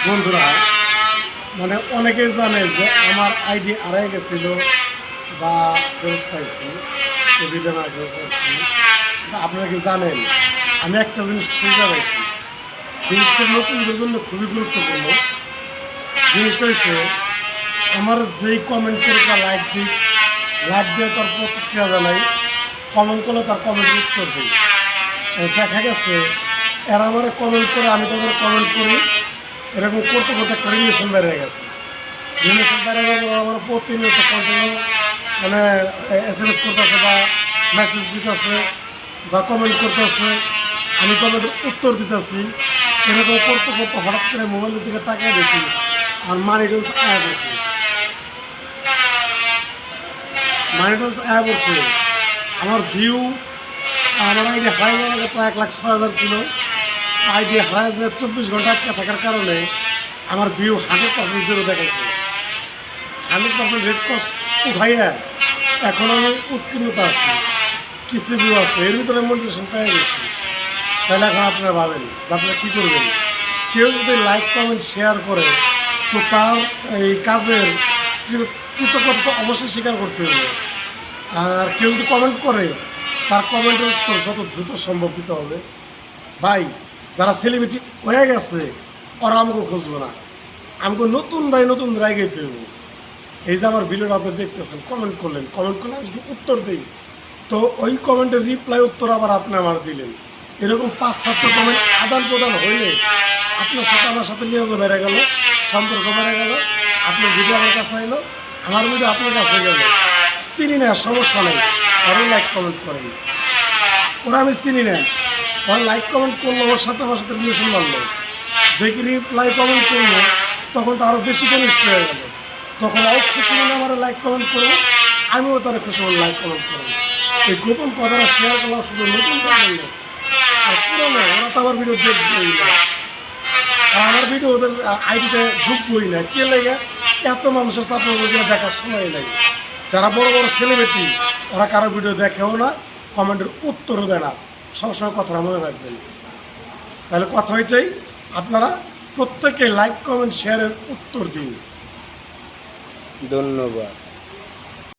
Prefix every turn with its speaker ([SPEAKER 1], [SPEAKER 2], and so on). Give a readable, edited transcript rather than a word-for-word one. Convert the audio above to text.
[SPEAKER 1] বন্ধুরা, মানে অনেকেই জানে যে আমার আইডি হারিয়ে গেছিল বা ফেরত পাইছি, এভিডেন্ট আগেও পাইছি। আপনারা কি জানেন, আমি একটা জিনিস খুঁজে পাইছি। জিনিসটা নতুনদের জন্য খুবই গুরুত্বপূর্ণ। জিনিসটা হচ্ছে, আমার যেই কমেন্ট করে বা লাইক দিই, লাইক দিয়ে তার প্রতিক্রিয়া জানাই, কমেন্ট করলে তার কমেন্টের উত্তর দিই। দেখা গেছে এরা আমার কমেন্ট করে, আমি তাদের কমেন্ট করি, এরকম করতে করতে একটা রিলেশন বেড়ে গেছে। রিলেশন বেড়ে গেলে আমার প্রতিনিয়ত কন্টিনিউ মানে SMS করতেছে বা মেসেজ দিতেছে বা কমেন্ট করতেছে, আমি কমেন্টের উত্তর দিতেছি। এরকম করতে করতে হঠাৎ করে মোবাইলের দিকে তাকিয়ে দেখি আর মানিডলস অ্যাপ আছে। মানিডলস অ্যাপ আছে, আমার ভিউ, আমার আইডি হারাই যাওয়ার আগে প্রায় 1,06,000 ছিল। আইডি হারাই যায় 24 ঘন্টা আটকে থাকার কারণে আমার ভিউ 100% জিরো দেখাইছে। 100% রেড কস্ট উঠাইয়া এখন আমি উৎকীর্ণতা আছি, কিছু ভিউ আছে, এর ভিতরে মোটিভেশন পেয়ে গেছি। তাহলে এখন আপনারা ভাবেন যে আপনারা কী করবেন। কেউ যদি লাইক কমেন্ট শেয়ার করে, তো তার এই কাজের কৃতজ্ঞতা অবশ্যই স্বীকার করতে হবে। আর কেউ যদি কমেন্ট করে, তার কমেন্টের উত্তর যত দ্রুত সম্ভব দিতে হবে। ভাই, যারা সেলিব্রিটি হয়ে গেছে ওরা আমাকে খুঁজবো না, আমাকে নতুন রায় গাইতে হবে। এই যে আমার ভিডিওটা আপনি দেখতেছেন, কমেন্ট করলেন, কমেন্ট করলে আমি যদি উত্তর দিই, তো ওই কমেন্টের রিপ্লাই উত্তর আবার আপনি আমার দিলেন। এরকম 5-7টা কমেন্ট আদান প্রদান হইলে আপনার সাথে আমার সাথে লিয়াজ বেড়ে গেল, সম্পর্ক বেড়ে গেল। আপনার ভিডিও আমার কাছে এলো, আমার ভিডিও আপনার কাছে গেল। চিনি না, সমস্যা নেই, ওরা লাইক কমেন্ট করেন, ওরা আমি চিনি না, ওরা লাইক কমেন্ট করলো, ওর সাথে আমার সাথে রিলেশন বাড়লো। যে কি রিপ্লাই কমেন্ট করলো, তখন তো আরও বেশি ঘনিষ্ঠ হয়ে গেল। তখন আরও খুশি মনে আমার লাইক কমেন্ট করবো, আমিও তারা খুশি মনে লাইক কমেন্ট করবো। এই গোপন কথাটা শেয়ার করলাম শুধু নতুন জন্য, আর পুরোনো ওরা তো আমার ভিডিও দেখবই না, আর আমার ভিডিও ওদের আইডিতে ঢুকবই না। কে লেগে এত মানুষের সাথে ওগুলো দেখার সময় নেই। যারা বড় বড় সেলিব্রিটি, ওরা কারো ভিডিও দেখেও না, কমেন্টের উত্তরও দেয় না। সবসময় কথাটা মনে রাখবেন। তাহলে কথা হইতেই, আপনারা প্রত্যেকে লাইক কমেন্ট শেয়ারের উত্তর দিন।
[SPEAKER 2] ধন্যবাদ।